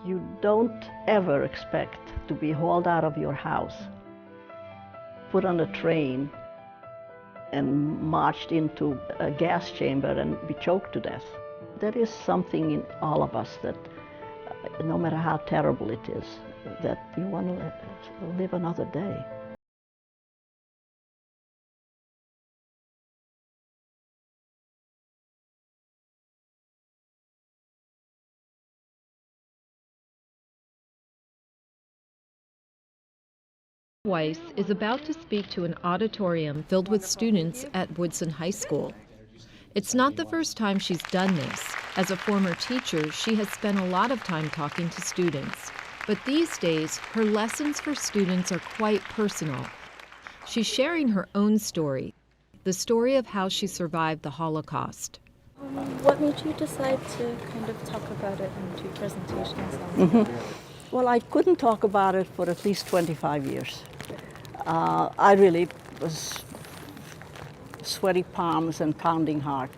You don't ever expect to be hauled out of your house, put on a train, and marched into a gas chamber and be choked to death. There is something in all of us that, no matter how terrible it is, that you want to live another day. Weiss is about to speak to an auditorium filled with students at Woodson High School. It's not the first time she's done this. As a former teacher, she has spent a lot of time talking to students. But these days, her lessons for students are quite personal. She's sharing her own story, the story of how she survived the Holocaust. What made you decide to kind of talk about it and do presentations? Well, I couldn't talk about it for at least 25 years. I really was sweaty palms and pounding heart.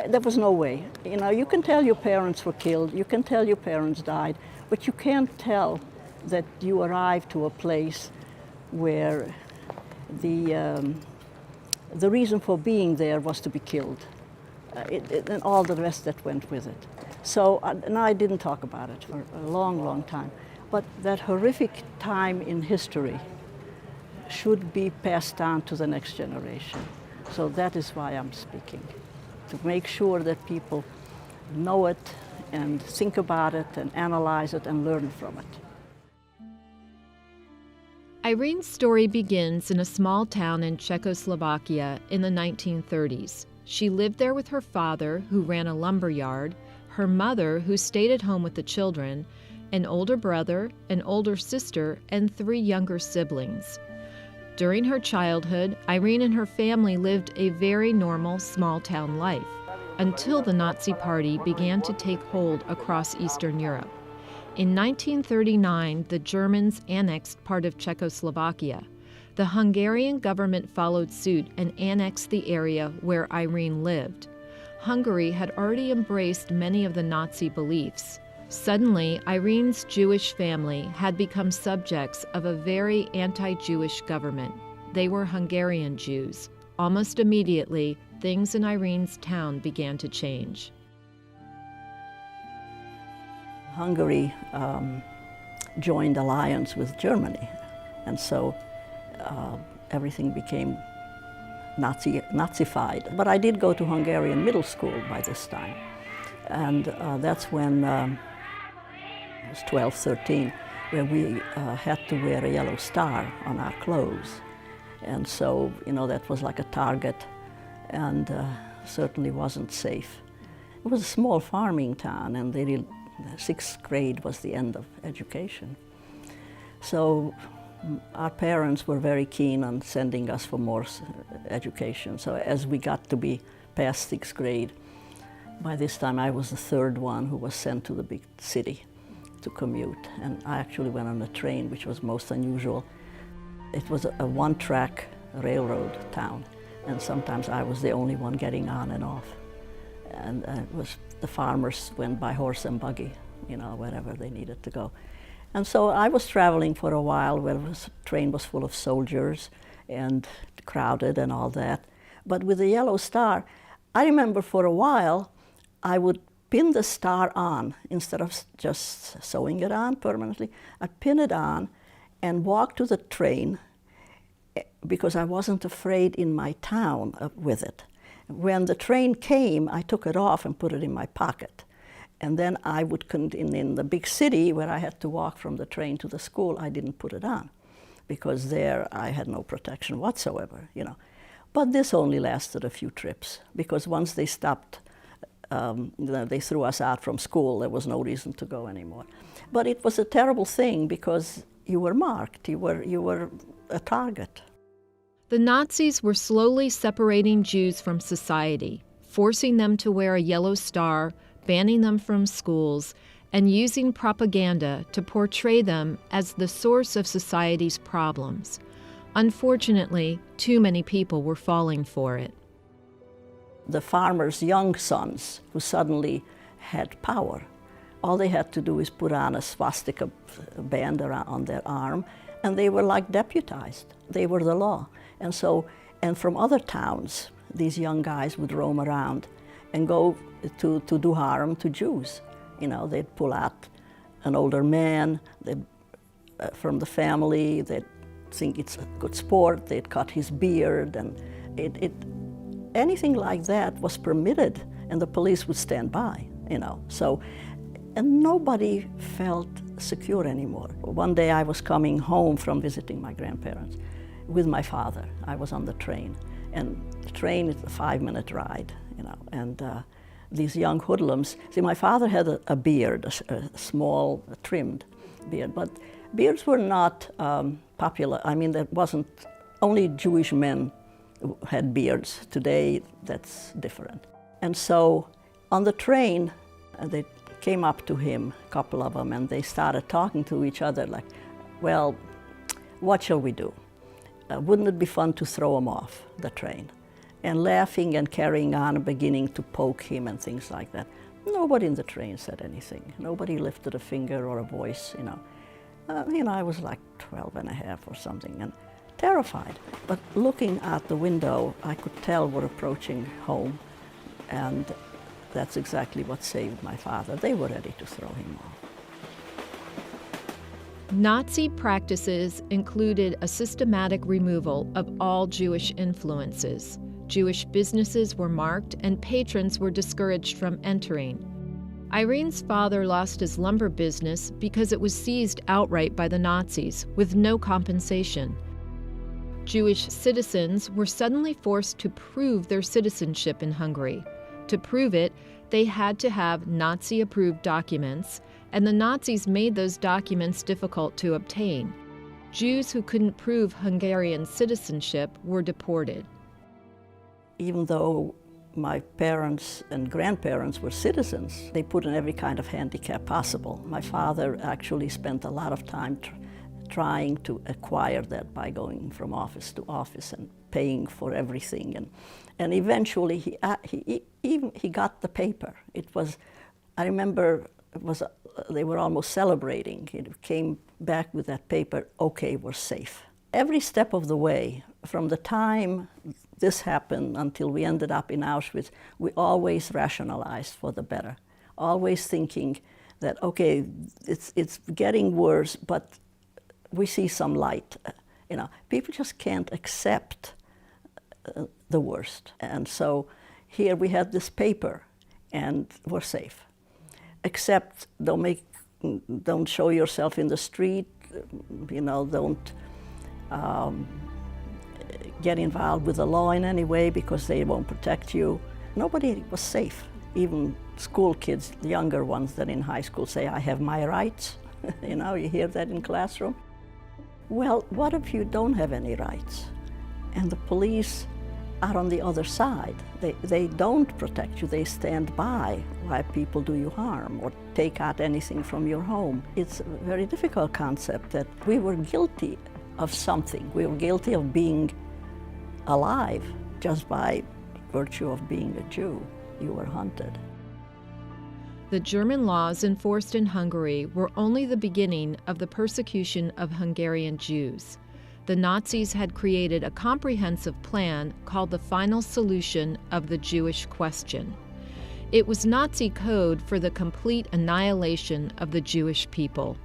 There was no way. You know, you can tell your parents were killed, you can tell your parents died, but you can't tell that you arrived to a place where the reason for being there was to be killed, and all the rest that went with it. So, and I didn't talk about it for a long, long time. But that horrific time in history should be passed down to the next generation. So that is why I'm speaking, to make sure that people know it and think about it and analyze it and learn from it. Irene's story begins in a small town in Czechoslovakia in the 1930s. She lived there with her father, who ran a lumber yard, her mother, who stayed at home with the children, an older brother, an older sister, and 3 younger siblings. During her childhood, Irene and her family lived a very normal small-town life until the Nazi Party began to take hold across Eastern Europe. In 1939, the Germans annexed part of Czechoslovakia. The Hungarian government followed suit and annexed the area where Irene lived. Hungary had already embraced many of the Nazi beliefs. Suddenly, Irene's Jewish family had become subjects of a very anti-Jewish government. They were Hungarian Jews. Almost immediately, things in Irene's town began to change. Hungary joined alliance with Germany, and so everything became Nazified. But I did go to Hungarian middle school by this time, and that's when I was 12, 13, where we had to wear a yellow star on our clothes. And so, you know, that was like a target, and certainly wasn't safe. It was a small farming town, and the 6th grade was the end of education. So our parents were very keen on sending us for more education. So as we got to be past 6th grade, by this time I was the 3rd one who was sent to the big city to commute. And I actually went on a train, which was most unusual. It was a one-track railroad town, and sometimes I was the only one getting on and off. And the farmers went by horse and buggy, you know, wherever they needed to go. And so I was traveling for a while where the train was full of soldiers and crowded and all that. But with the yellow star, I remember for a while I would pin the star on instead of just sewing it on permanently. I'd pin it on and walk to the train because I wasn't afraid in my town with it. When the train came, I took it off and put it in my pocket. And then I would, in the big city where I had to walk from the train to the school, I didn't put it on because there I had no protection whatsoever, you know. But this only lasted a few trips because once they stopped, they threw us out from school. There was no reason to go anymore. But it was a terrible thing because you were marked, you were a target. The Nazis were slowly separating Jews from society, forcing them to wear a yellow star, banning them from schools, and using propaganda to portray them as the source of society's problems. Unfortunately, too many people were falling for it. The farmers' young sons who suddenly had power All they had to do is put on a swastika band on their arm, and they were like deputized. They were the law. And so, and from other towns, these young guys would roam around and go to do harm to Jews. You know, they'd pull out an older man from the family, they'd think it's a good sport, they'd cut his beard, and anything like that was permitted, and the police would stand by, you know. So, and nobody felt secure anymore. One day I was coming home from visiting my grandparents with my father. I was on the train, and the train is a 5-minute ride, you know, and these young hoodlums, see, my father had a beard, a small, trimmed beard, but beards were not popular. I mean, there wasn't, only Jewish men had beards. Today, that's different. And so on the train, they came up to him, a couple of them, and they started talking to each other like, well, what shall we do? Wouldn't it be fun to throw him off the train? And laughing and carrying on, beginning to poke him and things like that. Nobody in the train said anything. Nobody lifted a finger or a voice, you know. I was like 12 and a half or something, and terrified. But looking out the window, I could tell we're approaching home, and that's exactly what saved my father. They were ready to throw him off. Nazi practices included a systematic removal of all Jewish influences. Jewish businesses were marked and patrons were discouraged from entering. Irene's father lost his lumber business because it was seized outright by the Nazis with no compensation. Jewish citizens were suddenly forced to prove their citizenship in Hungary. To prove it, they had to have Nazi-approved documents, and the Nazis made those documents difficult to obtain. Jews who couldn't prove Hungarian citizenship were deported. Even though my parents and grandparents were citizens, they put in every kind of handicap possible. My father actually spent a lot of time trying to acquire that by going from office to office and paying for everything. And eventually he got the paper. It was, I remember, they were almost celebrating. He came back with that paper, okay, we're safe. Every step of the way, from the time this happened until we ended up in Auschwitz, we always rationalized for the better, always thinking that, okay, it's getting worse, but we see some light. You know, people just can't accept the worst. And so here we had this paper, and we're safe. Except don't show yourself in the street, you know, don't get involved with the law in any way because they won't protect you. Nobody was safe. Even school kids, the younger ones than in high school, say, I have my rights. You know, you hear that in classroom. Well, what if you don't have any rights? And the police are on the other side. They don't protect you. They stand by while people do you harm or take out anything from your home. It's a very difficult concept that we were guilty of something. We were guilty of being alive just by virtue of being a Jew. You were hunted. The German laws enforced in Hungary were only the beginning of the persecution of Hungarian Jews. The Nazis had created a comprehensive plan called the Final Solution of the Jewish Question. It was Nazi code for the complete annihilation of the Jewish people.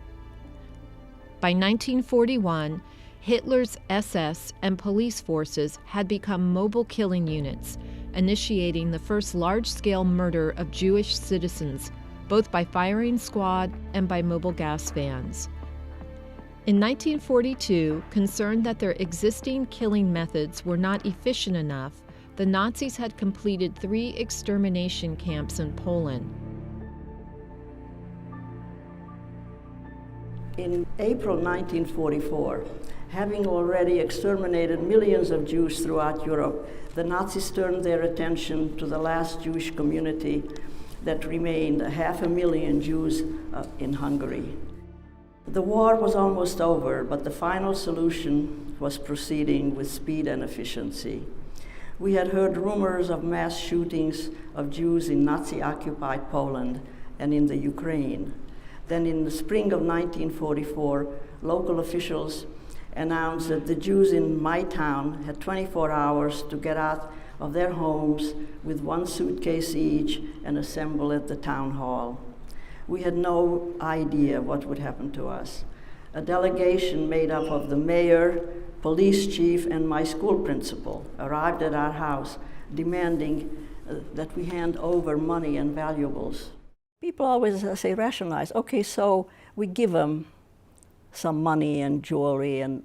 By 1941, Hitler's SS and police forces had become mobile killing units, initiating the first large-scale murder of Jewish citizens, both by firing squad and by mobile gas vans. In 1942, concerned that their existing killing methods were not efficient enough, the Nazis had completed 3 extermination camps in Poland. In April 1944, having already exterminated millions of Jews throughout Europe, the Nazis turned their attention to the last Jewish community that remained, 500,000 Jews in Hungary. The war was almost over, but the final solution was proceeding with speed and efficiency. We had heard rumors of mass shootings of Jews in Nazi-occupied Poland, and in the Ukraine. Then in the spring of 1944, local officials announced that the Jews in my town had 24 hours to get out of their homes with one suitcase each and assemble at the town hall. We had no idea what would happen to us. A delegation made up of the mayor, police chief, and my school principal arrived at our house demanding that we hand over money and valuables. People always say rationalize, okay, so we give them some money and jewelry and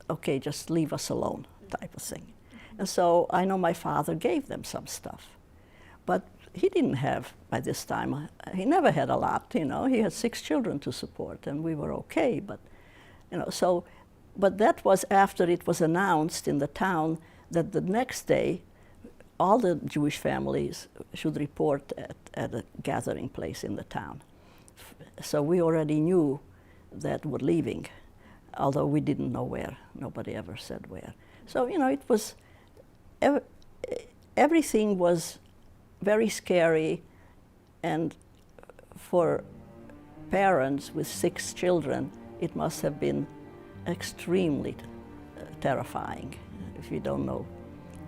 okay, just leave us alone type of thing. And so I know my father gave them some stuff, but he didn't have, by this time, he never had a lot, you know, he had 6 children to support and we were okay, but, you know, so, but that was after it was announced in the town that the next day all the Jewish families should report at a gathering place in the town. So we already knew that we're leaving, although we didn't know where. Nobody ever said where. So, you know, it was, everything was very scary, and for parents with 6 children, it must have been extremely terrifying if you don't know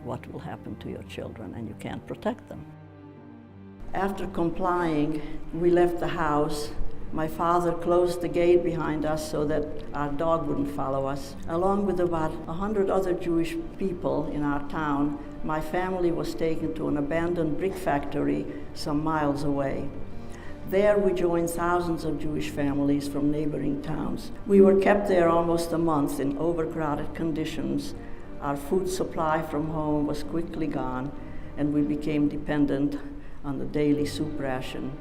what will happen to your children and you can't protect them. After complying, we left the house. My father closed the gate behind us so that our dog wouldn't follow us. Along with about 100 other Jewish people in our town, my family was taken to an abandoned brick factory some miles away. There we joined thousands of Jewish families from neighboring towns. We were kept there almost a month in overcrowded conditions. Our food supply from home was quickly gone, and we became dependent on the daily soup ration.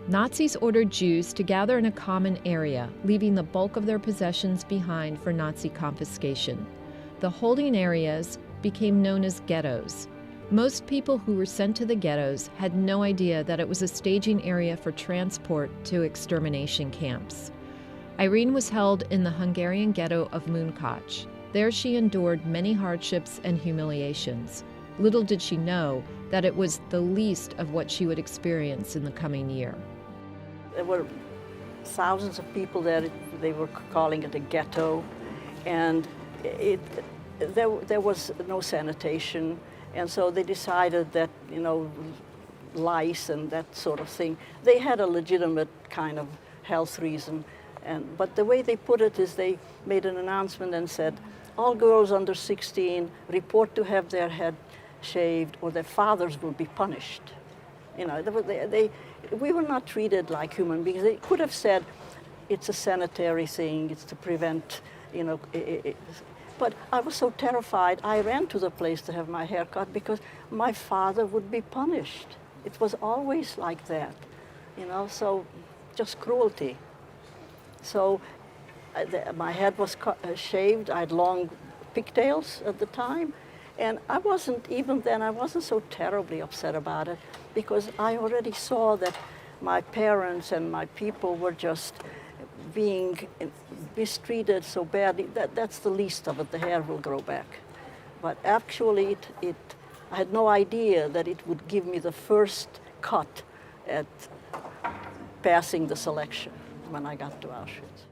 Nazis ordered Jews to gather in a common area, leaving the bulk of their possessions behind for Nazi confiscation. The holding areas became known as ghettos. Most people who were sent to the ghettos had no idea that it was a staging area for transport to extermination camps. Irene was held in the Hungarian ghetto of Munkacs. There she endured many hardships and humiliations. Little did she know that it was the least of what she would experience in the coming year. There were thousands of people there. They were calling it a ghetto, and there was no sanitation, and so they decided that, you know, lice and that sort of thing, they had a legitimate kind of health reason. But the way they put it is they made an announcement and said, all girls under 16 report to have their head shaved or their fathers will be punished. You know, we were not treated like human beings. They could have said it's a sanitary thing, it's to prevent, you know, but I was so terrified, I ran to the place to have my hair cut because my father would be punished. It was always like that, you know, so just cruelty. So my head was shaved. I had long pigtails at the time. And I wasn't so terribly upset about it because I already saw that my parents and my people were just being mistreated so badly. That's the least of it. The hair will grow back. But actually, I had no idea that it would give me the first cut at passing the selection when I got to Auschwitz.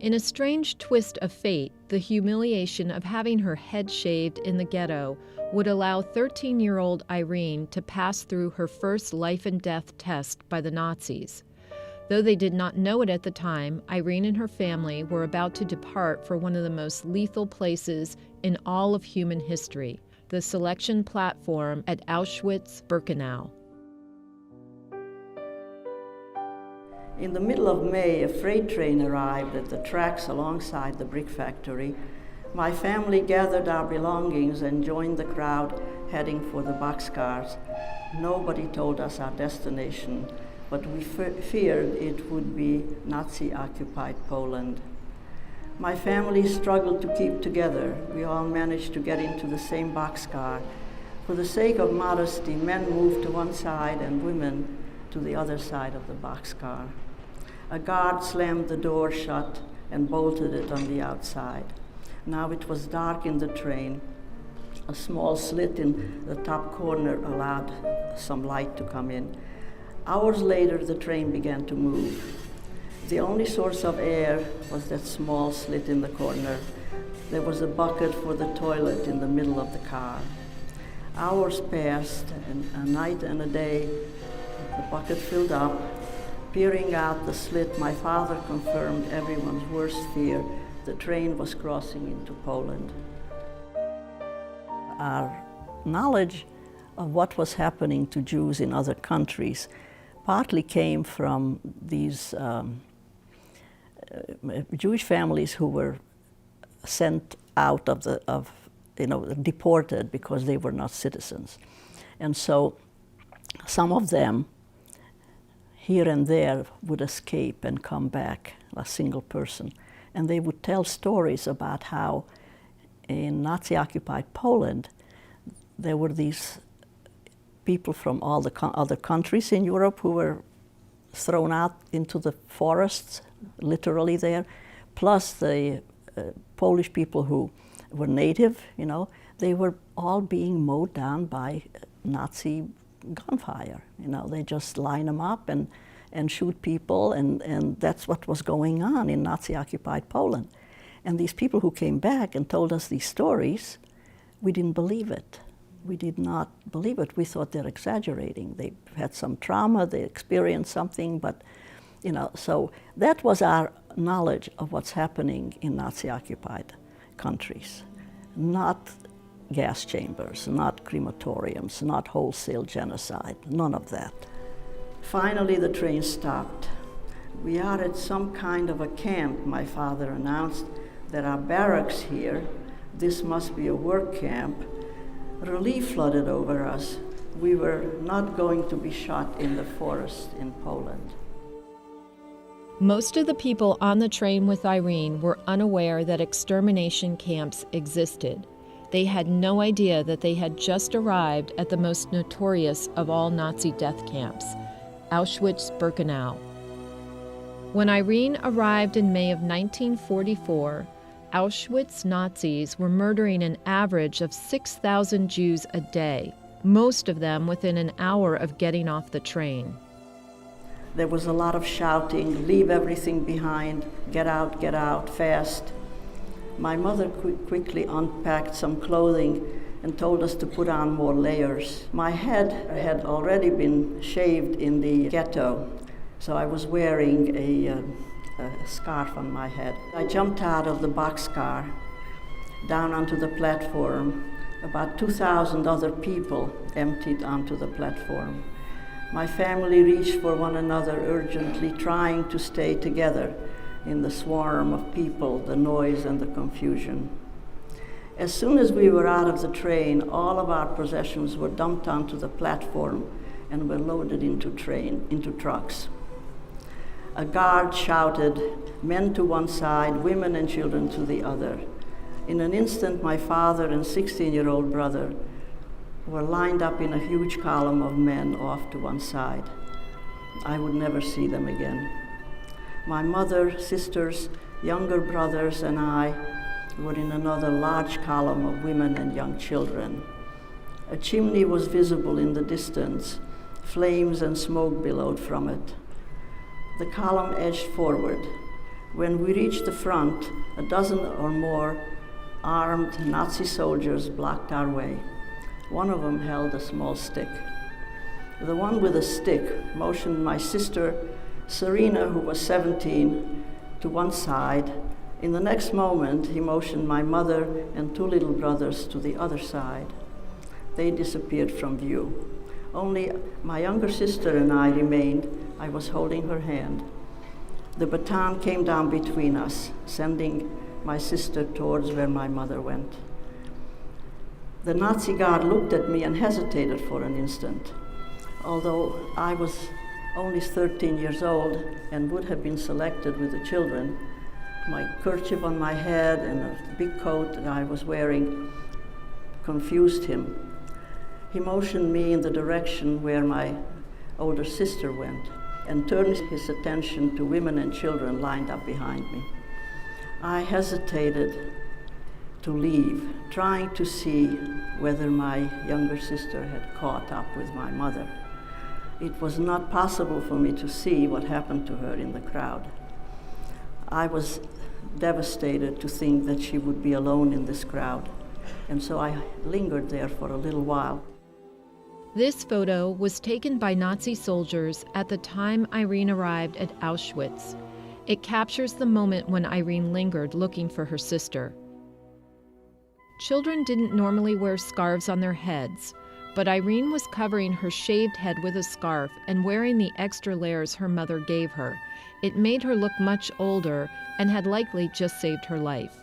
In a strange twist of fate, the humiliation of having her head shaved in the ghetto would allow 13-year-old Irene to pass through her first life and death test by the Nazis. Though they did not know it at the time, Irene and her family were about to depart for one of the most lethal places in all of human history, the selection platform at Auschwitz-Birkenau. In the middle of May, a freight train arrived at the tracks alongside the brick factory. My family gathered our belongings and joined the crowd heading for the boxcars. Nobody told us our destination, but we feared it would be Nazi-occupied Poland. My family struggled to keep together. We all managed to get into the same boxcar. For the sake of modesty, men moved to one side and women to the other side of the boxcar. A guard slammed the door shut and bolted it on the outside. Now it was dark in the train. A small slit in the top corner allowed some light to come in. Hours later, the train began to move. The only source of air was that small slit in the corner. There was a bucket for the toilet in the middle of the car. Hours passed, and a night and a day, the bucket filled up. Peering out the slit, my father confirmed everyone's worst fear. The train was crossing into Poland. Our knowledge of what was happening to Jews in other countries partly came from these Jewish families who were sent out deported because they were not citizens. And so some of them here and there would escape and come back, a single person. And they would tell stories about how in Nazi-occupied Poland, there were these people from all the other countries in Europe who were thrown out into the forests, literally there, plus the Polish people who were native, they were all being mowed down by Nazi gunfire. They just line them up and shoot people, and that's what was going on in Nazi-occupied Poland. And these people who came back and told us these stories, we didn't believe it. We did not believe it. We thought they're exaggerating. They had some trauma, they experienced something, but, so that was our knowledge of what's happening in Nazi-occupied countries. Not gas chambers, not crematoriums, not wholesale genocide, none of that. Finally, the train stopped. We are at some kind of a camp, my father announced. There are barracks here. This must be a work camp. Relief flooded over us. We were not going to be shot in the forest in Poland. Most of the people on the train with Irene were unaware that extermination camps existed. They had no idea that they had just arrived at the most notorious of all Nazi death camps, Auschwitz-Birkenau. When Irene arrived in May of 1944, Auschwitz Nazis were murdering an average of 6,000 Jews a day, most of them within an hour of getting off the train. There was a lot of shouting, leave everything behind, get out, fast. My mother quickly unpacked some clothing and told us to put on more layers. My head had already been shaved in the ghetto, so I was wearing a scarf on my head. I jumped out of the boxcar, down onto the platform. About 2,000 other people emptied onto the platform. My family reached for one another urgently, trying to stay together in the swarm of people, the noise and the confusion. As soon as we were out of the train, all of our possessions were dumped onto the platform and were loaded into trucks. A guard shouted, men to one side, women and children to the other. In an instant, my father and 16-year-old brother were lined up in a huge column of men off to one side. I would never see them again. My mother, sisters, younger brothers, and I were in another large column of women and young children. A chimney was visible in the distance. Flames and smoke billowed from it. The column edged forward. When we reached the front, a dozen or more armed Nazi soldiers blocked our way. One of them held a small stick. The one with a stick motioned my sister, Serena, who was 17, to one side. In the next moment, he motioned my mother and two little brothers to the other side. They disappeared from view. Only my younger sister and I remained. I was holding her hand. The baton came down between us, sending my sister towards where my mother went. The Nazi guard looked at me and hesitated for an instant. Although I was only 13 years old and would have been selected with the children, my kerchief on my head and a big coat that I was wearing confused him. He motioned me in the direction where my older sister went and turned his attention to women and children lined up behind me. I hesitated to leave, trying to see whether my younger sister had caught up with my mother. it was not possible for me to see what happened to her in the crowd. I was devastated to think that she would be alone in this crowd, and so I lingered there for a little while. This photo was taken by Nazi soldiers at the time Irene arrived at Auschwitz. It captures the moment when Irene lingered looking for her sister. Children didn't normally wear scarves on their heads, but Irene was covering her shaved head with a scarf and wearing the extra layers her mother gave her. It made her look much older and had likely just saved her life.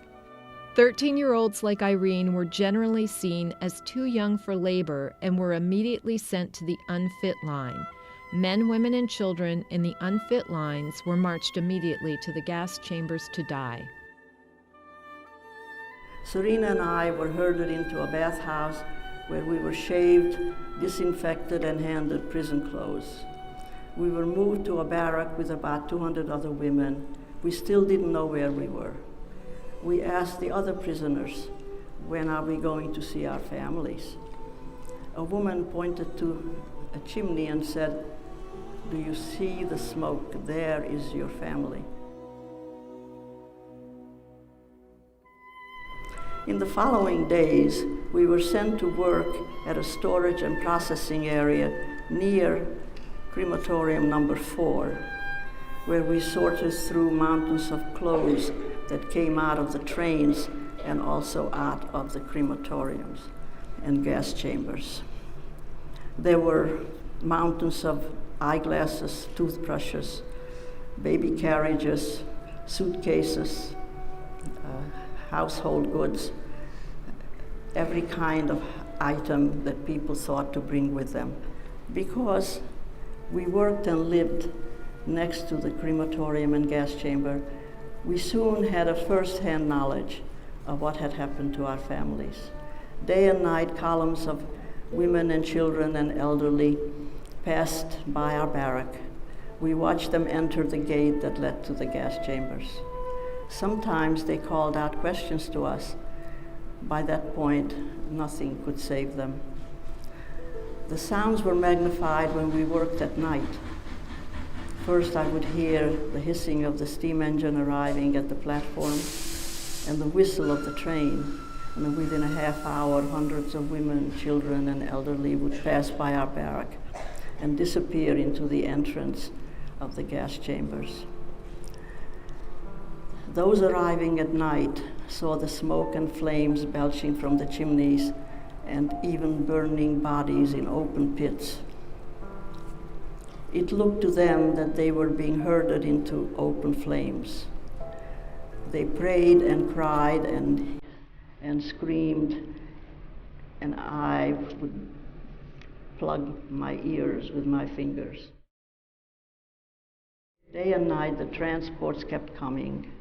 13-year-olds like Irene were generally seen as too young for labor and were immediately sent to the unfit line. Men, women, and children in the unfit lines were marched immediately to the gas chambers to die. Serena and I were herded into a bathhouse where we were shaved, disinfected, and handed prison clothes. We were moved to a barrack with about 200 other women. We still didn't know where we were. We asked the other prisoners, when are we going to see our families? A woman pointed to a chimney and said, "Do you see the smoke? There is your family." In the following days, we were sent to work at a storage and processing area near crematorium number 4, where we sorted through mountains of clothes that came out of the trains and also out of the crematoriums and gas chambers. There were mountains of eyeglasses, toothbrushes, baby carriages, suitcases, household goods, every kind of item that people thought to bring with them. Because we worked and lived next to the crematorium and gas chamber, we soon had a first-hand knowledge of what had happened to our families. Day and night, columns of women and children and elderly passed by our barrack. We watched them enter the gate that led to the gas chambers. Sometimes they called out questions to us. By that point, nothing could save them. The sounds were magnified when we worked at night. First, I would hear the hissing of the steam engine arriving at the platform and the whistle of the train. And within a half hour, hundreds of women, children, and elderly would pass by our barrack and disappear into the entrance of the gas chambers. Those arriving at night saw the smoke and flames belching from the chimneys and even burning bodies in open pits. It looked to them that they were being herded into open flames. They prayed and cried and screamed, and I would plug my ears with my fingers. Day and night, the transports kept coming.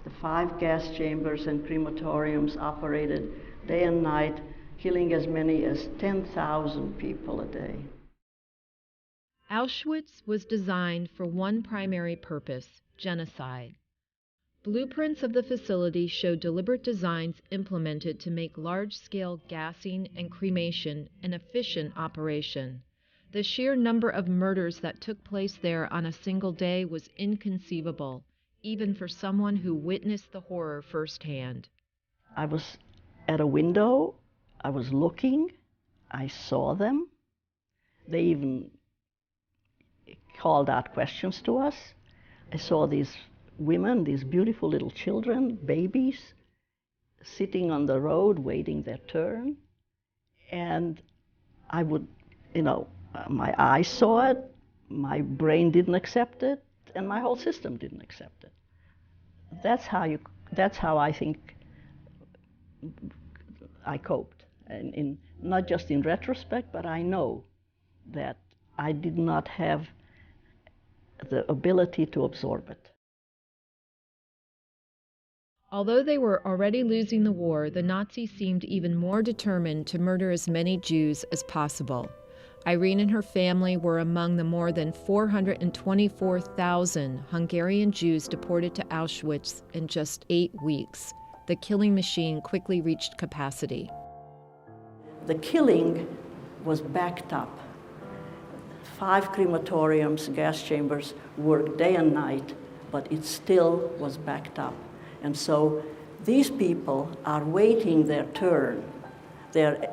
The 5 gas chambers and crematoriums operated day and night, killing as many as 10,000 people a day. Auschwitz was designed for one primary purpose: genocide. Blueprints of the facility showed deliberate designs implemented to make large-scale gassing and cremation an efficient operation. The sheer number of murders that took place there on a single day was inconceivable, even for someone who witnessed the horror firsthand. I was at a window, I was looking, I saw them. They even called out questions to us. I saw these women, these beautiful little children, babies, sitting on the road waiting their turn. And I would, my eyes saw it, my brain didn't accept it, and my whole system didn't accept it. That's how I think I coped. And not just in retrospect, but I know that I did not have the ability to absorb it. Although they were already losing the war, the Nazis seemed even more determined to murder as many Jews as possible. Irene and her family were among the more than 424,000 Hungarian Jews deported to Auschwitz in just 8 weeks. The killing machine quickly reached capacity. The killing was backed up. 5 crematoriums, gas chambers, worked day and night, but it still was backed up. And so these people are waiting their turn. They're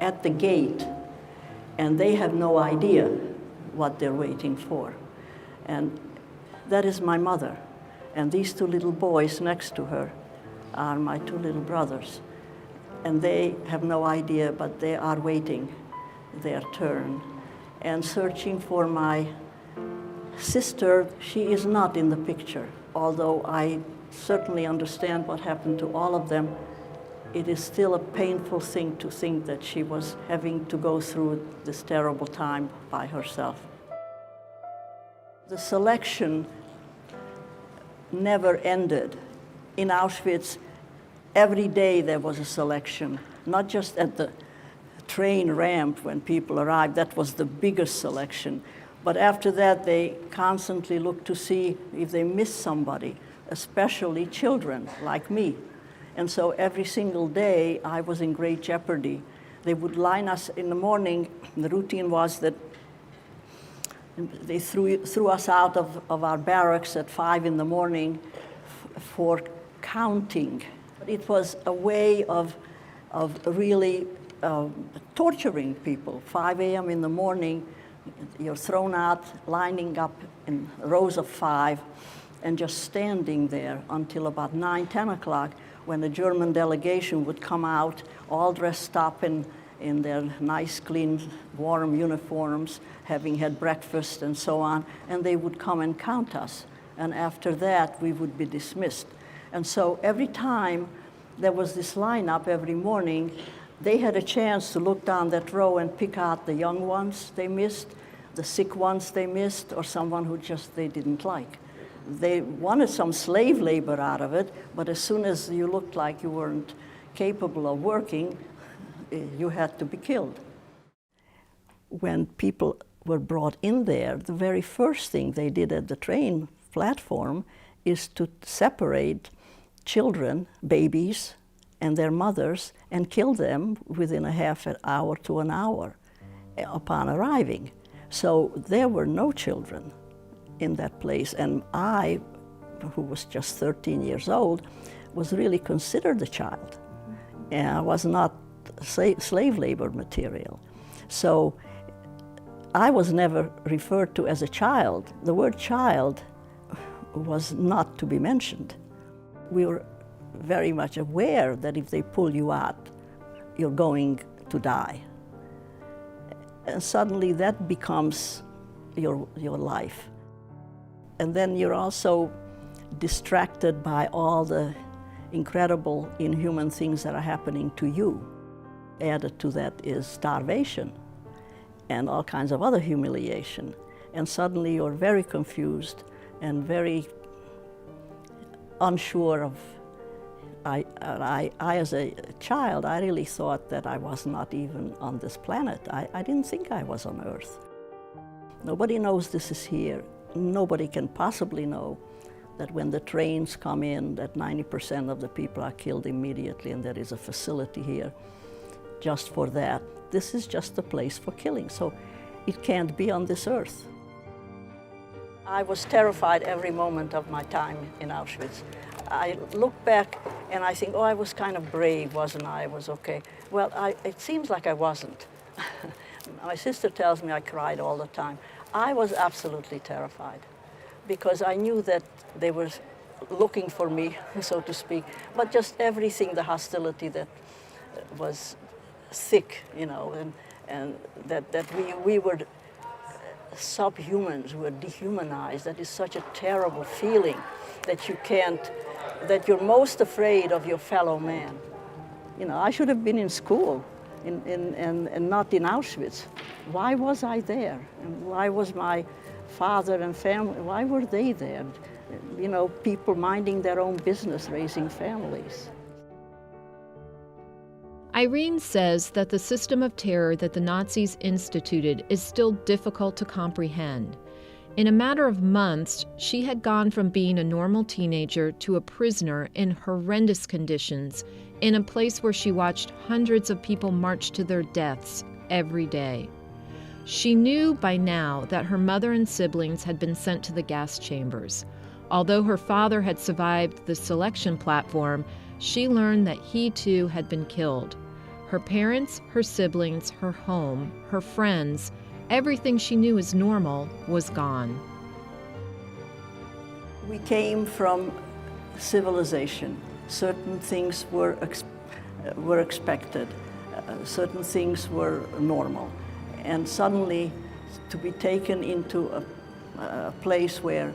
at the gate, and they have no idea what they're waiting for. And that is my mother. And these 2 little boys next to her are my 2 little brothers. And they have no idea, but they are waiting their turn. And searching for my sister, she is not in the picture. Although I certainly understand what happened to all of them, it is still a painful thing to think that she was having to go through this terrible time by herself. The selection never ended. In Auschwitz, every day there was a selection, not just at the train ramp when people arrived. That was the biggest selection. But after that, they constantly looked to see if they missed somebody, especially children like me. And so every single day, I was in great jeopardy. They would line us in the morning. The routine was that they threw us out of our barracks at 5 in the morning for counting. It was a way of really torturing people. 5 a.m. in the morning, you're thrown out, lining up in rows of 5, and just standing there until about 9, 10 o'clock, when the German delegation would come out, all dressed up in their nice, clean, warm uniforms, having had breakfast and so on, and they would come and count us. And after that, we would be dismissed. And so every time there was this lineup every morning, they had a chance to look down that row and pick out the young ones they missed, the sick ones they missed, or someone who just they didn't like. They wanted some slave labor out of it, but as soon as you looked like you weren't capable of working, you had to be killed. When people were brought in there, the very first thing they did at the train platform is to separate children, babies, and their mothers, and kill them within a half an hour to an hour upon arriving. So there were no children in that place, and I, who was just 13 years old, was really considered a child. And I was not slave labor material. So I was never referred to as a child. The word child was not to be mentioned. We were very much aware that if they pull you out, you're going to die. And suddenly that becomes your life. And then you're also distracted by all the incredible, inhuman things that are happening to you. Added to that is starvation and all kinds of other humiliation. And suddenly you're very confused and very unsure of. I, as a child, I really thought that I was not even on this planet. I didn't think I was on Earth. Nobody knows this is here. Nobody can possibly know that when the trains come in, that 90% of the people are killed immediately, and there is a facility here just for that. This is just a place for killing, so it can't be on this Earth. I was terrified every moment of my time in Auschwitz. I look back and I think, oh, I was kind of brave, wasn't I? I was okay. Well, it seems like I wasn't. My sister tells me I cried all the time. I was absolutely terrified because I knew that they were looking for me, so to speak, but just everything, the hostility that was thick, you know, and that we were subhumans, we were dehumanized. That is such a terrible feeling that you can't, that you're most afraid of your fellow man. You know, I should have been in school and not in Auschwitz. Why was I there? And why was my father and family, why were they there? You know, people minding their own business, raising families. Irene says that the system of terror that the Nazis instituted is still difficult to comprehend. In a matter of months, she had gone from being a normal teenager to a prisoner in horrendous conditions in a place where she watched hundreds of people march to their deaths every day. She knew by now that her mother and siblings had been sent to the gas chambers. Although her father had survived the selection platform, she learned that he too had been killed. Her parents, her siblings, her home, her friends, everything she knew as normal was gone. We came from civilization. Certain things were expected. Certain things were normal. And suddenly to be taken into a place where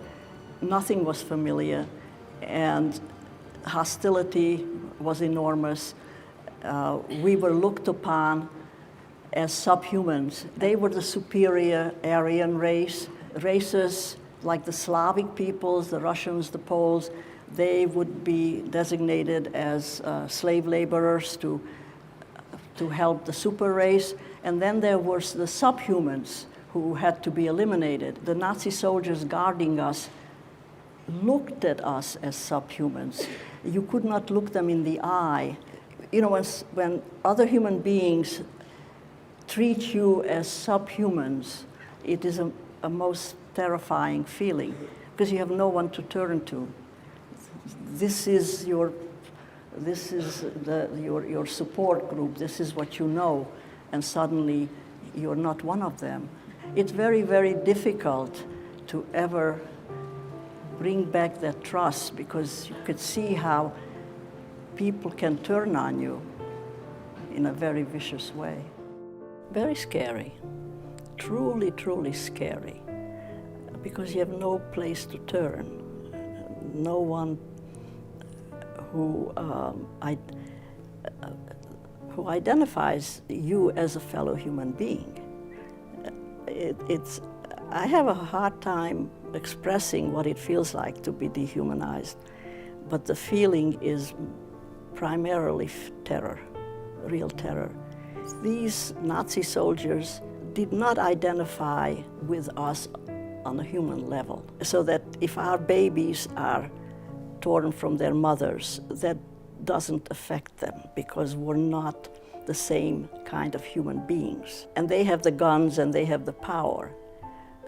nothing was familiar and hostility was enormous. We were looked upon as subhumans. They were the superior Aryan race. Races like the Slavic peoples, the Russians, the Poles, they would be designated as slave laborers to help the super race. And then there was the subhumans who had to be eliminated. The Nazi soldiers guarding us looked at us as subhumans. You could not look them in the eye. You know, when other human beings treat you as subhumans, it is a most terrifying feeling because you have no one to turn to. This is your support group. This is what you know, and suddenly you're not one of them. It's very, very difficult to ever bring back that trust because you could see how people can turn on you in a very vicious way. Very scary, truly, truly scary, because you have no place to turn, no one who identifies you as a fellow human being. I have a hard time expressing what it feels like to be dehumanized, but the feeling is primarily terror, real terror. These Nazi soldiers did not identify with us on a human level, so that if our babies are torn from their mothers, that doesn't affect them because we're not the same kind of human beings. And they have the guns and they have the power.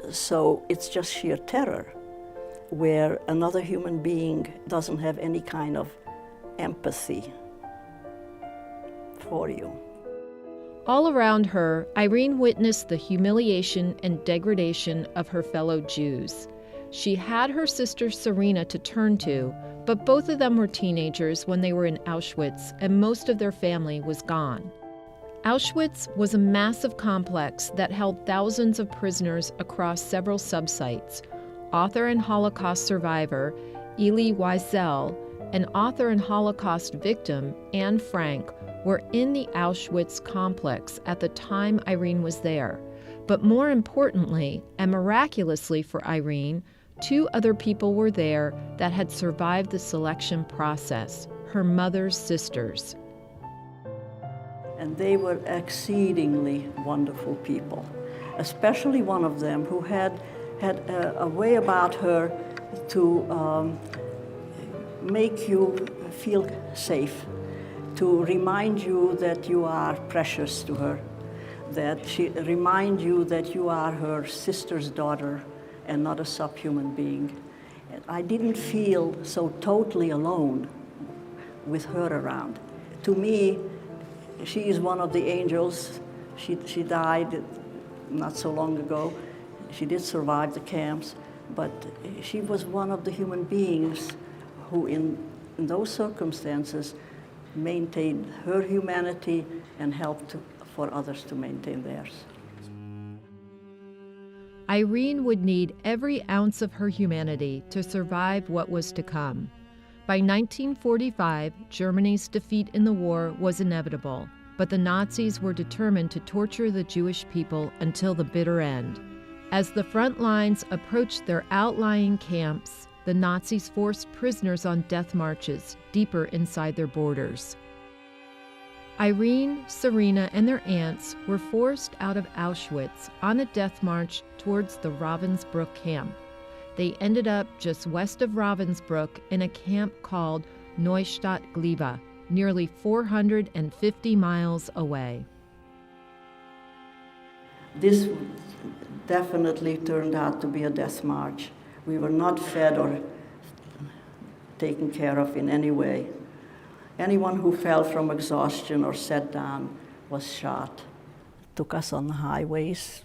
So it's just sheer terror, where another human being doesn't have any kind of empathy for you. All around her, Irene witnessed the humiliation and degradation of her fellow Jews. She had her sister Serena to turn to, but both of them were teenagers when they were in Auschwitz, and most of their family was gone. Auschwitz was a massive complex that held thousands of prisoners across several subsites. Author and Holocaust survivor Elie Wiesel and author and Holocaust victim Anne Frank were in the Auschwitz complex at the time Irene was there. But more importantly, and miraculously for Irene, 2 other people were there that had survived the selection process, her mother's sisters. And they were exceedingly wonderful people, especially one of them who had a way about her to make you feel safe, to remind you that you are precious to her, that she remind you that you are her sister's daughter and not a subhuman being. And I didn't feel so totally alone with her around. To me, she is one of the angels. She died not so long ago. She did survive the camps, but she was one of the human beings who in those circumstances maintained her humanity and helped for others to maintain theirs. Irene would need every ounce of her humanity to survive what was to come. By 1945, Germany's defeat in the war was inevitable, but the Nazis were determined to torture the Jewish people until the bitter end. As the front lines approached their outlying camps, the Nazis forced prisoners on death marches deeper inside their borders. Irene, Serena, and their aunts were forced out of Auschwitz on a death march towards the Ravensbrück camp. They ended up just west of Ravensbrück in a camp called Neustadt Gleba, nearly 450 miles away. This definitely turned out to be a death march. We were not fed or taken care of in any way. Anyone who fell from exhaustion or sat down was shot. Took us on the highways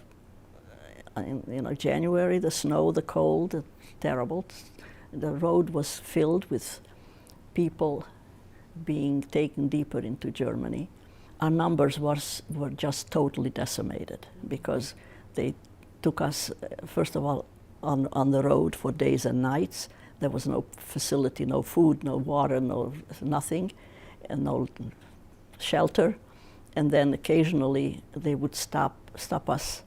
in January, the snow, the cold, terrible. The road was filled with people being taken deeper into Germany. Our numbers were just totally decimated because they took us, first of all, on the road for days and nights. There was no facility, no food, no water, nothing, and no shelter. And then occasionally they would stop us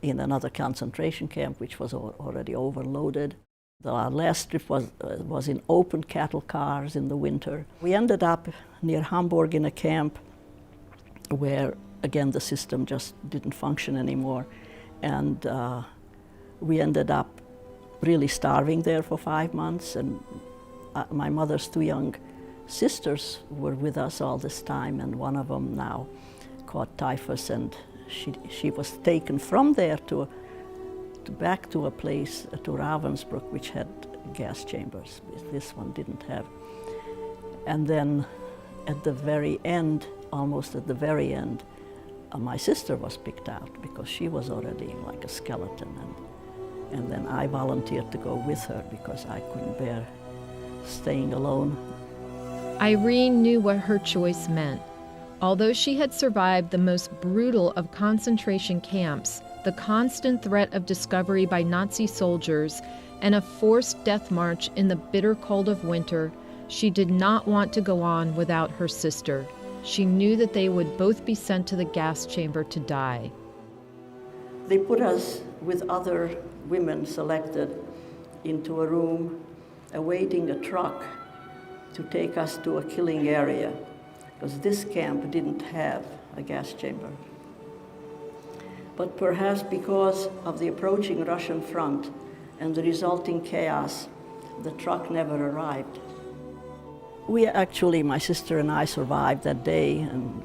in another concentration camp, which was already overloaded. Our last trip was in open cattle cars in the winter. We ended up near Hamburg in a camp where, again, the system just didn't function anymore. And we ended up really starving there for 5 months. And my mother's 2 young sisters were with us all this time, and one of them now caught typhus, and she was taken from there back to a place, to Ravensbrück, which had gas chambers. This one didn't have. And then at the very end, almost at the very end, my sister was picked out because she was already like a skeleton. And then I volunteered to go with her because I couldn't bear staying alone. Irene knew what her choice meant. Although she had survived the most brutal of concentration camps, the constant threat of discovery by Nazi soldiers, and a forced death march in the bitter cold of winter, she did not want to go on without her sister. She knew that they would both be sent to the gas chamber to die. They put us with other women selected into a room awaiting a truck to take us to a killing area, because this camp didn't have a gas chamber. But perhaps because of the approaching Russian front and the resulting chaos, the truck never arrived. We actually, my sister and I, survived that day, and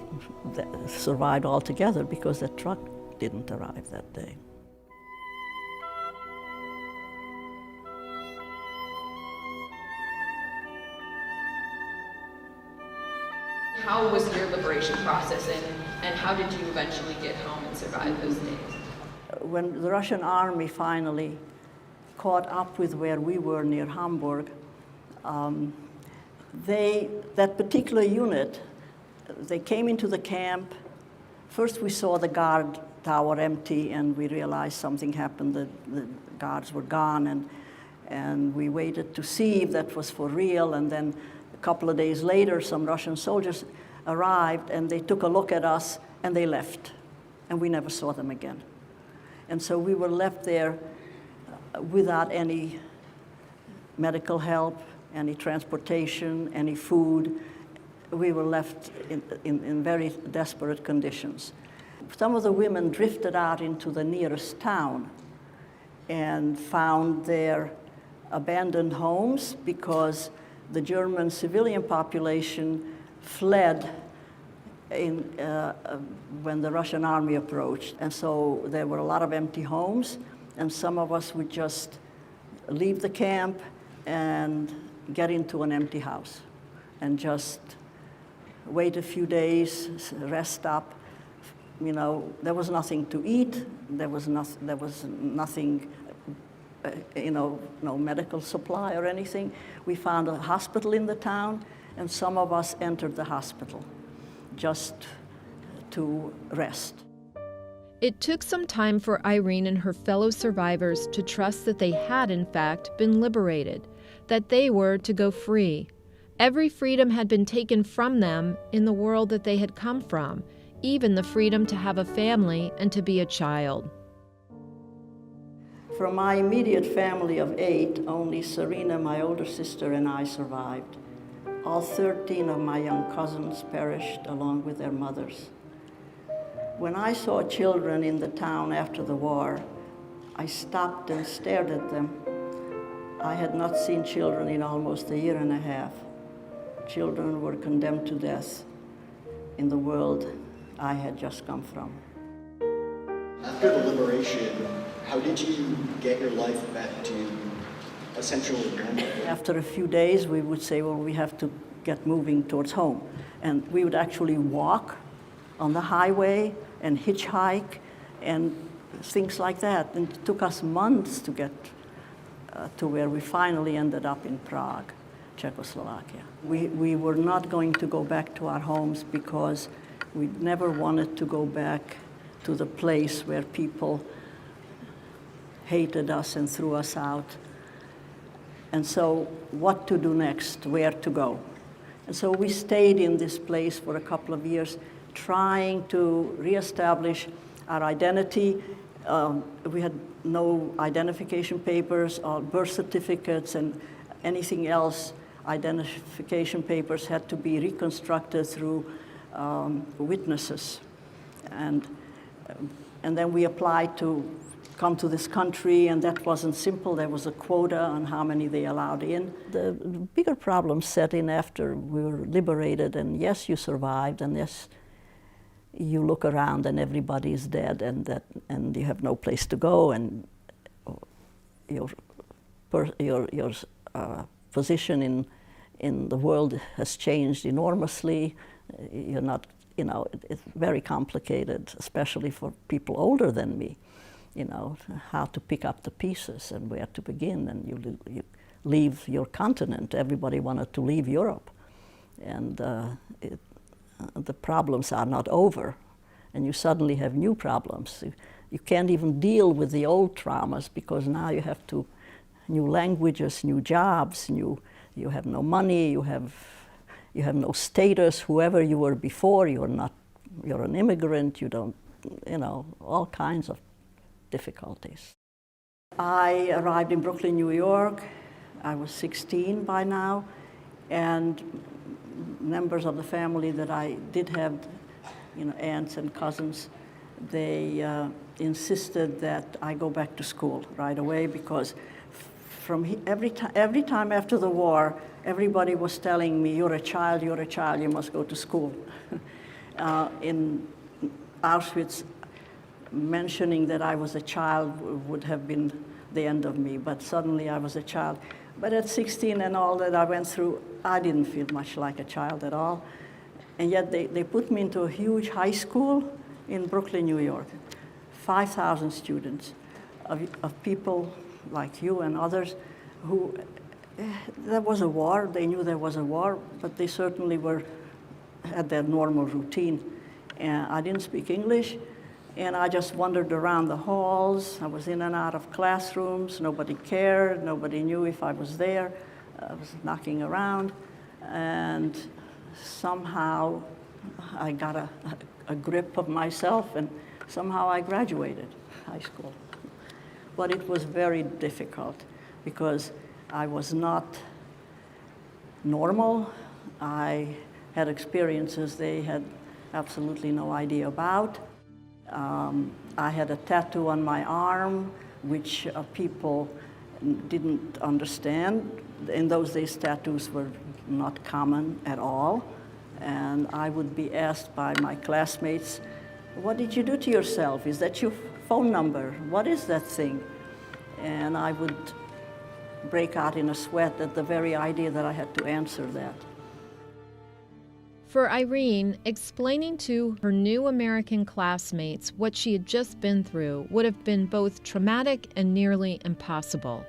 survived altogether because that truck didn't arrive that day. How was your liberation process, and how did you eventually get home and survive those days? When the Russian army finally caught up with where we were near Hamburg, that particular unit, they came into the camp. First we saw the guard tower empty, and we realized something happened. The guards were gone, and we waited to see if that was for real. And then a couple of days later, some Russian soldiers arrived, and they took a look at us, and they left, and we never saw them again. And so we were left there without any medical help, any transportation, any food. We were left in very desperate conditions. Some of the women drifted out into the nearest town and found their abandoned homes because the German civilian population fled when the Russian army approached. And so there were a lot of empty homes, and some of us would just leave the camp and get into an empty house and just wait a few days, rest up. You know, there was nothing to eat. There was nothing, no medical supply or anything. We found a hospital in the town, and some of us entered the hospital just to rest. It took some time for Irene and her fellow survivors to trust that they had, in fact, been liberated, that they were to go free. Every freedom had been taken from them in the world that they had come from, even the freedom to have a family and to be a child. From my immediate family of 8, only Serena, my older sister, and I survived. All 13 of my young cousins perished along with their mothers. When I saw children in the town after the war, I stopped and stared at them. I had not seen children in almost a year and a half. Children were condemned to death in the world I had just come from. After the liberation, how did you get your life back to essentially normal? After a few days, we would say, well, we have to get moving towards home. And we would actually walk on the highway and hitchhike and things like that. And it took us months to get to where we finally ended up in Prague, Czechoslovakia. We were not going to go back to our homes because we never wanted to go back to the place where people hated us and threw us out. And so what to do next, where to go? And so we stayed in this place for a couple of years, trying to reestablish our identity. We had no identification papers or birth certificates and anything else. Identification papers had to be reconstructed through witnesses. And then we applied to come to this country, and that wasn't simple. There was a quota on how many they allowed in. The bigger problems set in after we were liberated, and yes, you survived, and yes, you look around and everybody is dead, and you have no place to go, and your position in the world has changed enormously. You're not, it's very complicated, especially for people older than me. How to pick up the pieces and where to begin, and you leave your continent. Everybody wanted to leave Europe, and the problems are not over, and you suddenly have new problems. You can't even deal with the old traumas because now you have new languages, new jobs, you have no money, you have no status. Whoever you were before, you're an immigrant, you don't, all kinds of difficulties. I arrived in Brooklyn, New York. I was 16 by now, and members of the family that I did have, aunts and cousins, they insisted that I go back to school right away because every time after the war, everybody was telling me, you're a child, you must go to school. In Auschwitz, mentioning that I was a child would have been the end of me, but suddenly I was a child. But at 16 and all that I went through, I didn't feel much like a child at all. And yet they put me into a huge high school in Brooklyn, New York. 5,000 students of people like you and others who, there was a war, they knew there was a war, but they certainly had their normal routine. And I didn't speak English, and I just wandered around the halls. I was in and out of classrooms. Nobody cared. Nobody knew if I was there. I was knocking around, and somehow I got a grip of myself, and somehow I graduated high school. But it was very difficult because I was not normal. I had experiences they had absolutely no idea about. I had a tattoo on my arm, which people didn't understand. In those days, tattoos were not common at all. And I would be asked by my classmates, what did you do to yourself? Is that your phone number? What is that thing? And I would break out in a sweat at the very idea that I had to answer that. For Irene, explaining to her new American classmates what she had just been through would have been both traumatic and nearly impossible.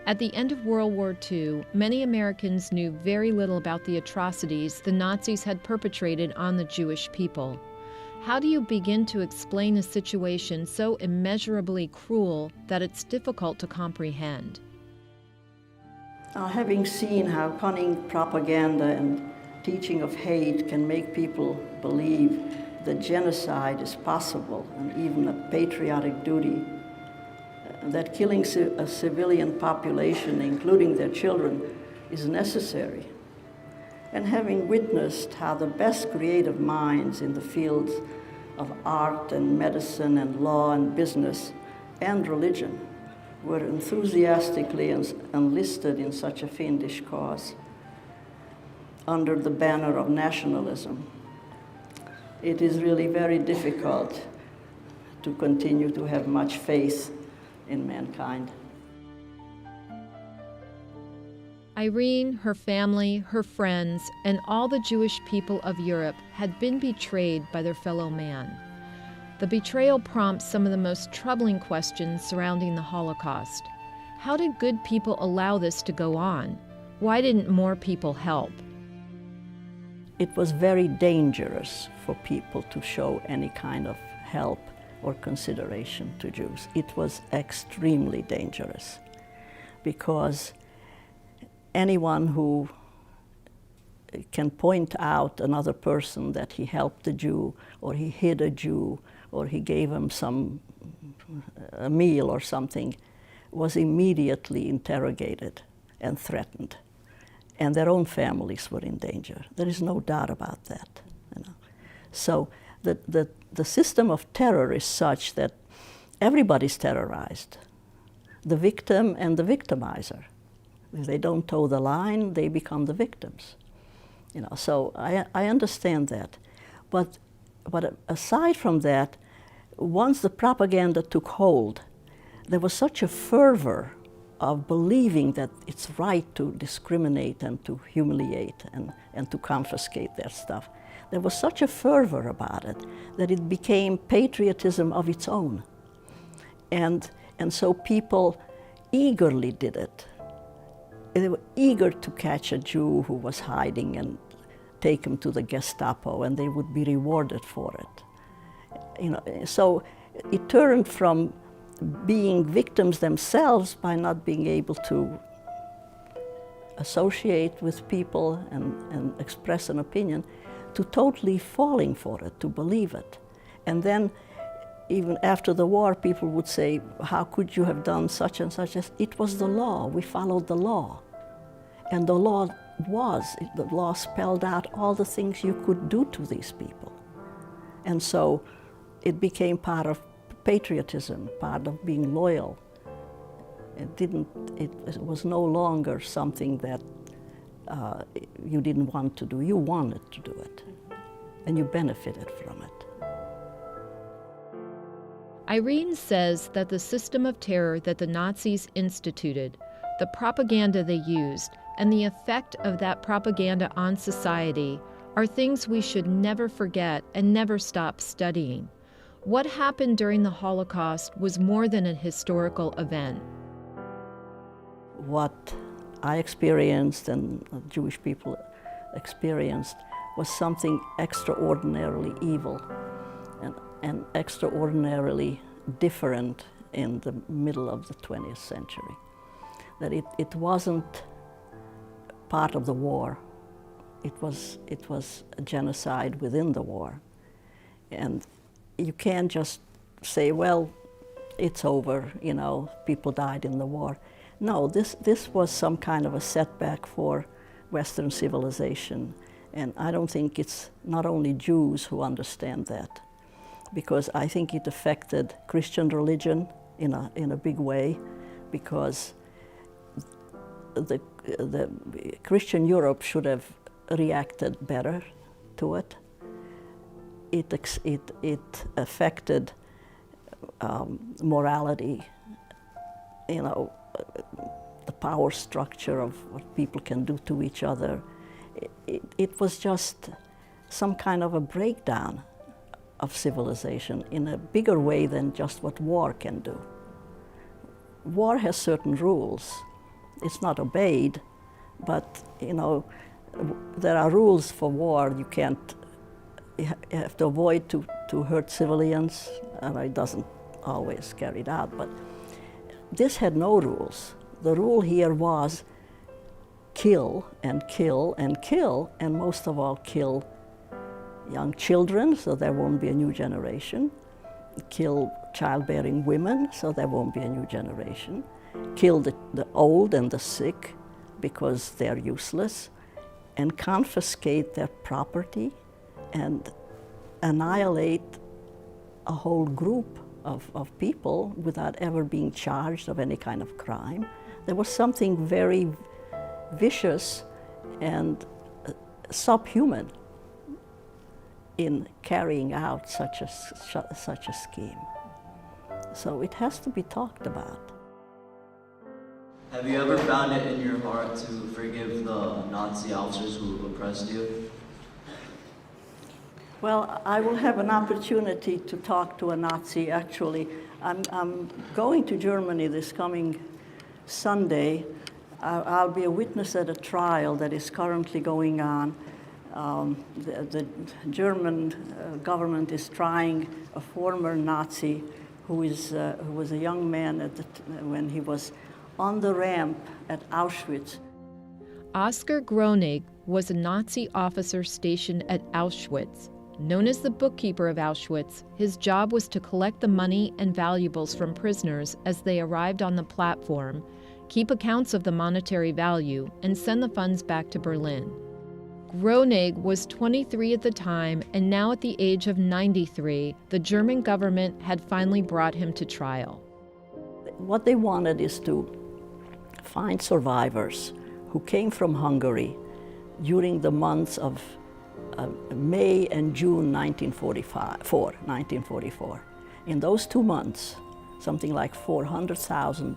At the end of World War II, many Americans knew very little about the atrocities the Nazis had perpetrated on the Jewish people. How do you begin to explain a situation so immeasurably cruel that it's difficult to comprehend? Having seen how cunning propaganda and teaching of hate can make people believe that genocide is possible and even a patriotic duty, that killing a civilian population, including their children, is necessary, and having witnessed how the best creative minds in the fields of art and medicine and law and business and religion were enthusiastically enlisted in such a fiendish cause under the banner of nationalism, it is really very difficult to continue to have much faith in mankind. Irene, her family, her friends, and all the Jewish people of Europe had been betrayed by their fellow man. The betrayal prompts some of the most troubling questions surrounding the Holocaust. How did good people allow this to go on? Why didn't more people help? It was very dangerous for people to show any kind of help or consideration to Jews. It was extremely dangerous because anyone who can point out another person that he helped a Jew or he hid a Jew or he gave him a meal or something was immediately interrogated and threatened. And their own families were in danger. There is no doubt about that. So the system of terror is such that everybody's terrorized, the victim and the victimizer. If they don't toe the line, they become the victims. So I understand that. But aside from that, once the propaganda took hold, there was such a fervor of believing that it's right to discriminate and to humiliate and to confiscate their stuff. There was such a fervor about it that it became patriotism of its own. And so people eagerly did it. They were eager to catch a Jew who was hiding and take him to the Gestapo, and they would be rewarded for it. So it turned from being victims themselves by not being able to associate with people and express an opinion, to totally falling for it, to believe it. And then even after the war, people would say, how could you have done such and such? It was the law. We followed the law. And the law spelled out all the things you could do to these people. And so it became part of patriotism, part of being loyal. It was no longer something that you didn't want to do. You wanted to do it, and you benefited from it. Irene says that the system of terror that the Nazis instituted, the propaganda they used, and the effect of that propaganda on society are things we should never forget and never stop studying. What happened during the Holocaust was more than a historical event. What I experienced and Jewish people experienced was something extraordinarily evil and extraordinarily different in the middle of the 20th century. That it wasn't part of the war. It was a genocide within the war. And you can't just say, well, it's over, people died in the war. No, this was some kind of a setback for Western civilization. And I don't think it's not only Jews who understand that, because I think it affected Christian religion in a big way, because the Christian Europe should have reacted better to it. It affected morality, the power structure of what people can do to each other. It was just some kind of a breakdown of civilization in a bigger way than just what war can do. War has certain rules. It's not obeyed, but there are rules for war. You have to avoid to hurt civilians, and it doesn't always carry it out, but this had no rules. The rule here was kill and kill and kill, and most of all kill young children so there won't be a new generation, kill childbearing women so there won't be a new generation, kill the old and the sick because they're useless, and confiscate their property and annihilate a whole group of people without ever being charged of any kind of crime. There was something very vicious and subhuman in carrying out such a scheme. So it has to be talked about. Have you ever found it in your heart to forgive the Nazi officers who oppressed you? Well, I will have an opportunity to talk to a Nazi, actually. I'm going to Germany this coming Sunday. I'll be a witness at a trial that is currently going on. The German government is trying a former Nazi who was a young man when he was on the ramp at Auschwitz. Oskar Groening was a Nazi officer stationed at Auschwitz. Known as the bookkeeper of Auschwitz, his job was to collect the money and valuables from prisoners as they arrived on the platform, keep accounts of the monetary value, and send the funds back to Berlin. Groening was 23 at the time, and now at the age of 93, the German government had finally brought him to trial. What they wanted is to find survivors who came from Hungary during the months of May and June 1944. In those 2 months, something like 400,000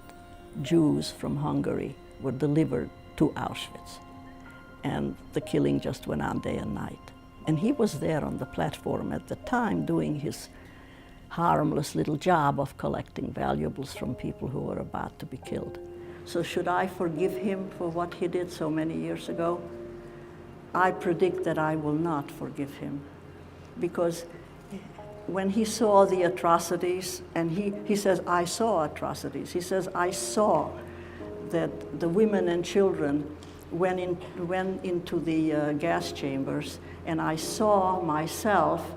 Jews from Hungary were delivered to Auschwitz. And the killing just went on day and night. And he was there on the platform at the time doing his harmless little job of collecting valuables from people who were about to be killed. So should I forgive him for what he did so many years ago? I predict that I will not forgive him, because when he saw the atrocities, and he says, I saw atrocities. He says, I saw that the women and children went into the gas chambers, and I saw myself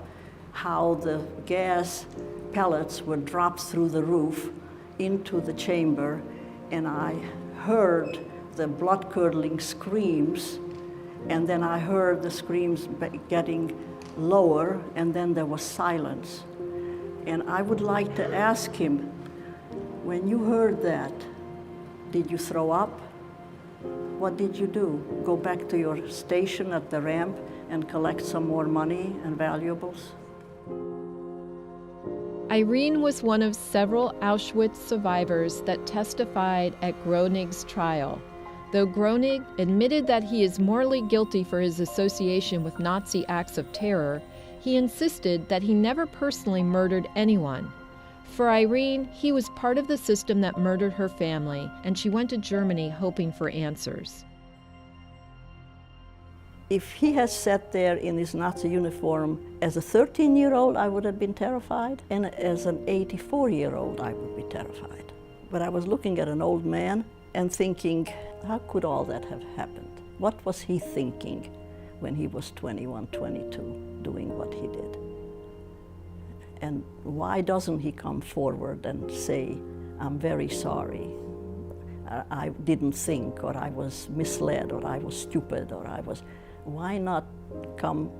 how the gas pellets were dropped through the roof into the chamber, and I heard the blood-curdling screams, and then I heard the screams getting lower, and then there was silence. And I would like to ask him, when you heard that, did you throw up? What did you do? Go back to your station at the ramp and collect some more money and valuables? Irene was one of several Auschwitz survivors that testified at Groening's trial. Though Groening admitted that he is morally guilty for his association with Nazi acts of terror, he insisted that he never personally murdered anyone. For Irene, he was part of the system that murdered her family, and she went to Germany hoping for answers. If he had sat there in his Nazi uniform as a 13-year-old, I would have been terrified, and as an 84-year-old, I would be terrified. But I was looking at an old man and thinking, how could all that have happened? What was he thinking when he was 21, 22, doing what he did? And why doesn't he come forward and say, I'm very sorry, I didn't think, or I was misled, or I was stupid, or I was... Why not come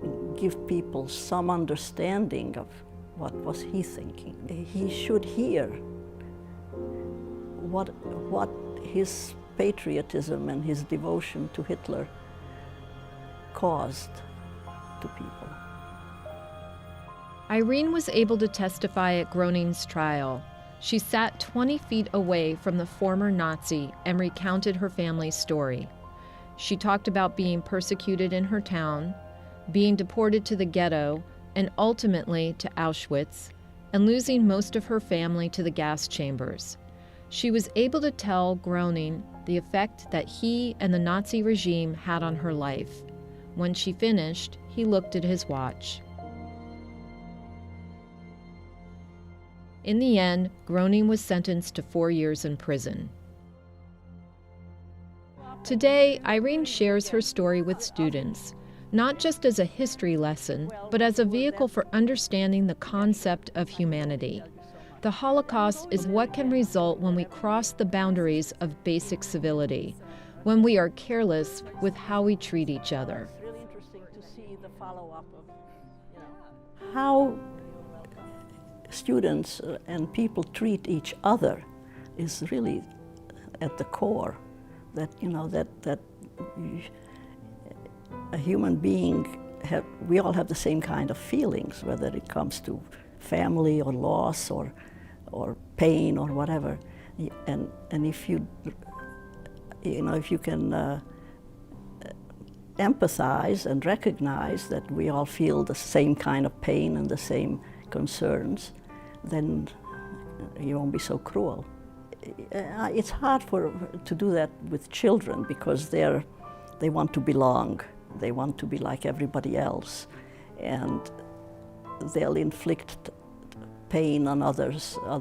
and give people some understanding of what was he thinking? He should hear what his patriotism and his devotion to Hitler caused to people. Irene was able to testify at Groening's trial. She sat 20 feet away from the former Nazi and recounted her family's story. She talked about being persecuted in her town, being deported to the ghetto, and ultimately to Auschwitz, and losing most of her family to the gas chambers. She was able to tell Groening the effect that he and the Nazi regime had on her life. When she finished, he looked at his watch. In the end, Groening was sentenced to 4 years in prison. Today, Irene shares her story with students, not just as a history lesson, but as a vehicle for understanding the concept of humanity. The Holocaust is what can result when we cross the boundaries of basic civility, when we are careless with how we treat each other. It's really interesting to see the follow-up of how students and people treat each other is really at the core. That a human being, we all have the same kind of feelings, whether it comes to family or loss or or pain or whatever. And if you can empathize and recognize that we all feel the same kind of pain and the same concerns, then you won't be so cruel. It's hard to do that with children because they want to belong. They want to be like everybody else, and they'll inflict pain on other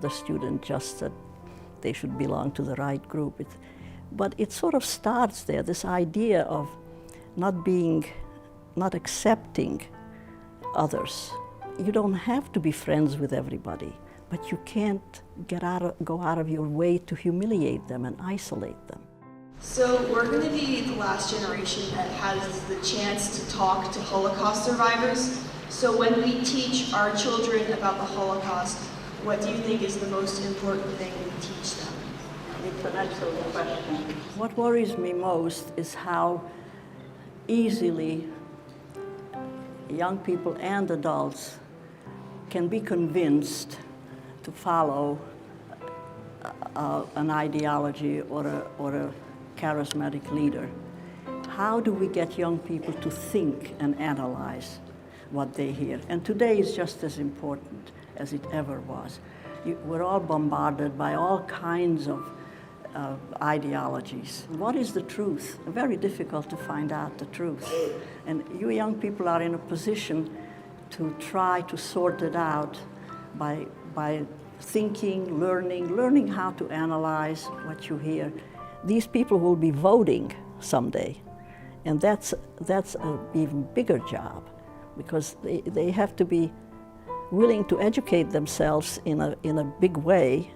students just that they should belong to the right group. But it sort of starts there, this idea of not accepting others. You don't have to be friends with everybody, but you can't go out of your way to humiliate them and isolate them. So we're going to be the last generation that has the chance to talk to Holocaust survivors. So when we teach our children about the Holocaust, what do you think is the most important thing we teach them? It's an excellent question. What worries me most is how easily young people and adults can be convinced to follow an ideology or a charismatic leader. How do we get young people to think and analyze what they hear? And today is just as important as it ever was. We're all bombarded by all kinds of ideologies. What is the truth? Very difficult to find out the truth. And you young people are in a position to try to sort it out by thinking, learning how to analyze what you hear. These people will be voting someday, and that's an even bigger job, because they have to be willing to educate themselves in a big way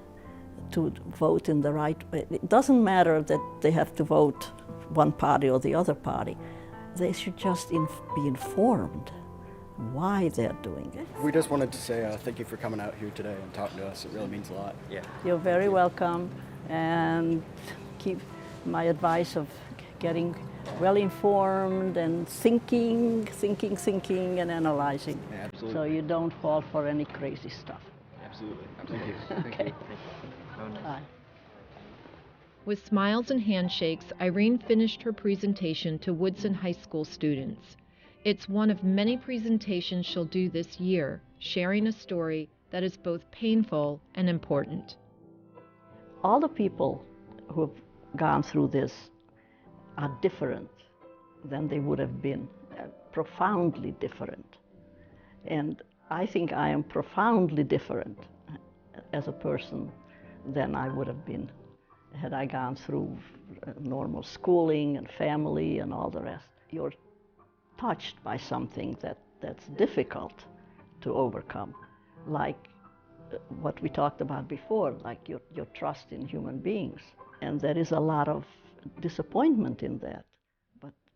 to vote in the right way. It doesn't matter that they have to vote one party or the other party. They should just be informed why they're doing it. We just wanted to say thank you for coming out here today and talking to us. It really means a lot. Yeah. You're very welcome, and keep my advice of getting well informed and thinking and analyzing. Yeah, absolutely. So you don't fall for any crazy stuff. Absolutely. Thank you. Okay. Bye. With smiles and handshakes, Irene finished her presentation to Woodson High School students. It's one of many presentations she'll do this year, sharing a story that is both painful and important. All the people who have gone through this are different than they would have been, profoundly different. And I think I am profoundly different as a person than I would have been had I gone through normal schooling and family and all the rest. You're touched by something that's difficult to overcome, like what we talked about before, like your trust in human beings. And there is a lot of disappointment in that,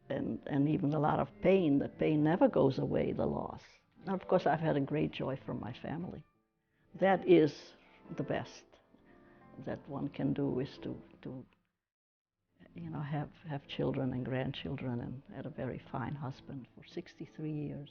and even a lot of pain. The pain never goes away, the loss. Now, of course, I've had a great joy from my family. That is the best that one can do, is to have children and grandchildren, and had a very fine husband for 63 years.